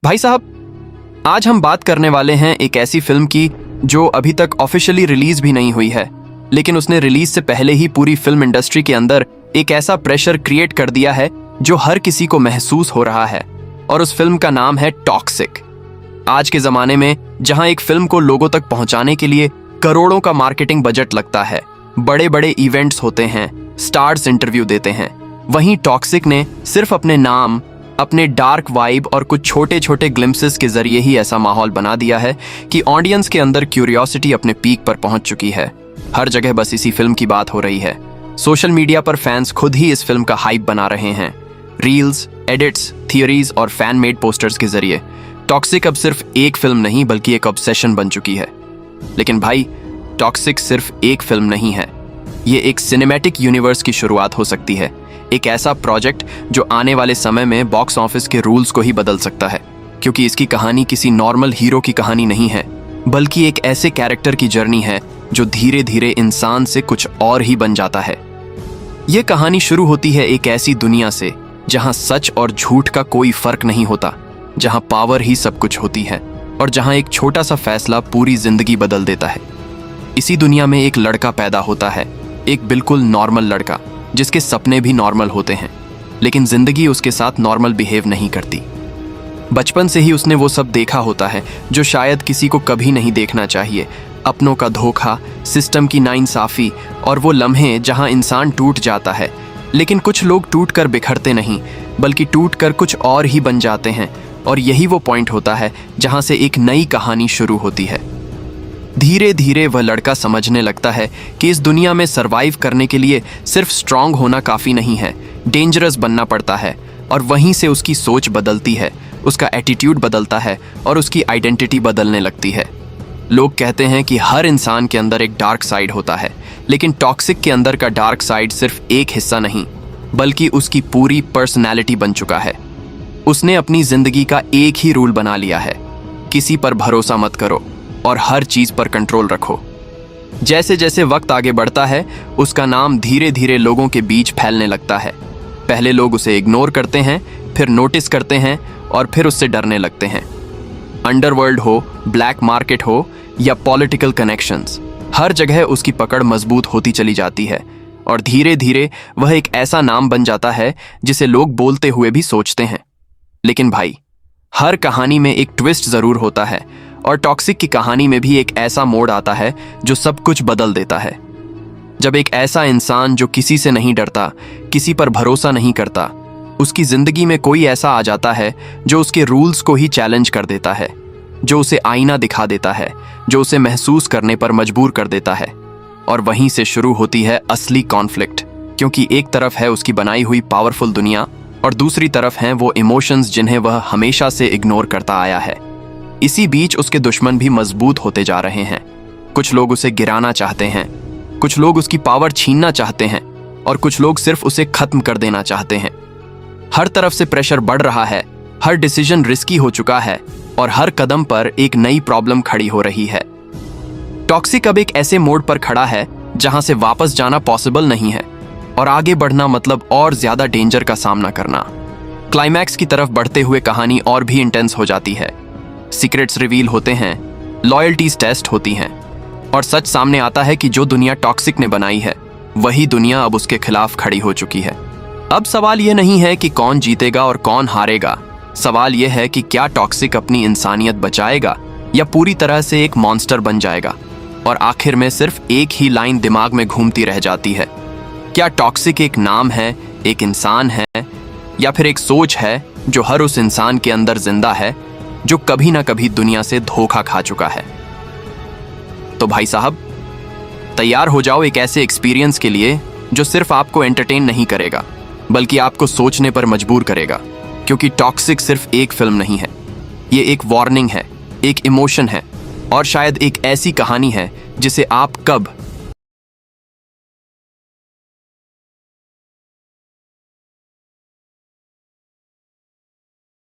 भाई साहब, आज हम बात करने वाले हैं एक ऐसी फिल्म की जो अभी तक ऑफिशियली रिलीज भी नहीं हुई है, लेकिन उसने रिलीज से पहले ही पूरी फिल्म इंडस्ट्री के अंदर एक ऐसा प्रेशर क्रिएट कर दिया है जो हर किसी को महसूस हो रहा है। और उस फिल्म का नाम है टॉक्सिक। आज के जमाने में जहां एक फिल्म को लोगों तक पहुंचाने के लिए करोड़ों का मार्केटिंग बजट लगता है, बड़े बड़े इवेंट्स होते हैं, स्टार्स इंटरव्यू देते हैं, वहीं टॉक्सिक ने सिर्फ अपने नाम, अपने डार्क वाइब और कुछ छोटे छोटे ग्लिम्पसेस के जरिए ही ऐसा माहौल बना दिया है कि ऑडियंस के अंदर क्यूरियोसिटी अपने पीक पर पहुंच चुकी है। हर जगह बस इसी फिल्म की बात हो रही है। सोशल मीडिया पर फैंस खुद ही इस फिल्म का हाइप बना रहे हैं। रील्स, एडिट्स, थियोरीज और फैन मेड पोस्टर्स के जरिए टॉक्सिक अब सिर्फ एक फिल्म नहीं बल्कि एक ऑब्सेशन बन चुकी है। लेकिन भाई, टॉक्सिक सिर्फ एक फिल्म नहीं है, ये एक सिनेमैटिक यूनिवर्स की शुरुआत हो सकती है। एक ऐसा प्रोजेक्ट जो आने वाले समय में बॉक्स ऑफिस के रूल्स को ही बदल सकता है, क्योंकि इसकी कहानी किसी नॉर्मल हीरो की कहानी नहीं है, बल्कि एक ऐसे कैरेक्टर की जर्नी है जो धीरे धीरे इंसान से कुछ और ही बन जाता है। यह कहानी शुरू होती है एक ऐसी दुनिया से जहां सच और झूठ का कोई फर्क नहीं होता, जहां पावर ही सब कुछ होती है और जहां एक छोटा सा फैसला पूरी जिंदगी बदल देता है। इसी दुनिया में एक लड़का पैदा होता है, एक बिल्कुल नॉर्मल लड़का जिसके सपने भी नॉर्मल होते हैं, लेकिन जिंदगी उसके साथ नॉर्मल बिहेव नहीं करती। बचपन से ही उसने वो सब देखा होता है जो शायद किसी को कभी नहीं देखना चाहिए। अपनों का धोखा, सिस्टम की नाइंसाफी और वो लम्हे जहां इंसान टूट जाता है। लेकिन कुछ लोग टूट कर बिखरते नहीं, बल्कि टूट कर कुछ और ही बन जाते हैं। और यही वो पॉइंट होता है जहां से एक नई कहानी शुरू होती है। धीरे धीरे वह लड़का समझने लगता है कि इस दुनिया में सरवाइव करने के लिए सिर्फ स्ट्रांग होना काफ़ी नहीं है, डेंजरस बनना पड़ता है। और वहीं से उसकी सोच बदलती है, उसका एटीट्यूड बदलता है और उसकी आइडेंटिटी बदलने लगती है। लोग कहते हैं कि हर इंसान के अंदर एक डार्क साइड होता है, लेकिन टॉक्सिक के अंदर का डार्क साइड सिर्फ एक हिस्सा नहीं, बल्कि उसकी पूरी पर्सनैलिटी बन चुका है। उसने अपनी जिंदगी का एक ही रूल बना लिया है, किसी पर भरोसा मत करो और हर चीज पर कंट्रोल रखो। जैसे जैसे वक्त आगे बढ़ता है, उसका नाम धीरे धीरे लोगों के बीच फैलने लगता है। पहले लोग उसे इग्नोर करते हैं, फिर नोटिस करते हैं और फिर उससे डरने लगते हैं। अंडरवर्ल्ड हो, ब्लैक मार्केट हो या पॉलिटिकल कनेक्शंस, हर जगह उसकी पकड़ मजबूत होती चली जाती है और धीरे धीरे वह एक ऐसा नाम बन जाता है जिसे लोग बोलते हुए भी सोचते हैं। लेकिन भाई, हर कहानी में एक ट्विस्ट जरूर होता है और टॉक्सिक की कहानी में भी एक ऐसा मोड़ आता है जो सब कुछ बदल देता है। जब एक ऐसा इंसान जो किसी से नहीं डरता, किसी पर भरोसा नहीं करता, उसकी जिंदगी में कोई ऐसा आ जाता है जो उसके रूल्स को ही चैलेंज कर देता है, जो उसे आईना दिखा देता है, जो उसे महसूस करने पर मजबूर कर देता है। और वहीं से शुरू होती है असली कॉन्फ्लिक्ट, क्योंकि एक तरफ है उसकी बनाई हुई पावरफुल दुनिया और दूसरी तरफ हैं वो इमोशंस जिन्हें वह हमेशा से इग्नोर करता आया है। इसी बीच उसके दुश्मन भी मजबूत होते जा रहे हैं। कुछ लोग उसे गिराना चाहते हैं, कुछ लोग उसकी पावर छीनना चाहते हैं और कुछ लोग सिर्फ उसे खत्म कर देना चाहते हैं। हर तरफ से प्रेशर बढ़ रहा है, हर डिसीजन रिस्की हो चुका है और हर कदम पर एक नई प्रॉब्लम खड़ी हो रही है। टॉक्सिक अब एक ऐसे मोड़ पर खड़ा है जहां से वापस जाना पॉसिबल नहीं है और आगे बढ़ना मतलब और ज्यादा डेंजर का सामना करना। क्लाइमैक्स की तरफ बढ़ते हुए कहानी और भी इंटेंस हो जाती है। सीक्रेट्स रिवील होते हैं, लॉयल्टीज टेस्ट होती हैं और सच सामने आता है कि जो दुनिया टॉक्सिक ने बनाई है, वही दुनिया अब उसके खिलाफ खड़ी हो चुकी है। अब सवाल यह नहीं है कि कौन जीतेगा और कौन हारेगा, सवाल यह है कि क्या टॉक्सिक अपनी इंसानियत बचाएगा या पूरी तरह से एक मॉन्स्टर बन जाएगा। और आखिर में सिर्फ एक ही लाइन दिमाग में घूमती रह जाती है, क्या टॉक्सिक एक नाम है, एक इंसान है, या फिर एक सोच है जो हर उस इंसान के अंदर जिंदा है जो कभी ना कभी दुनिया से धोखा खा चुका है। तो भाई साहब, तैयार हो जाओ एक ऐसे एक्सपीरियंस के लिए जो सिर्फ आपको एंटरटेन नहीं करेगा, बल्कि आपको सोचने पर मजबूर करेगा। क्योंकि टॉक्सिक सिर्फ एक फिल्म नहीं है, ये एक वार्निंग है, एक इमोशन है और शायद एक ऐसी कहानी है जिसे आप कब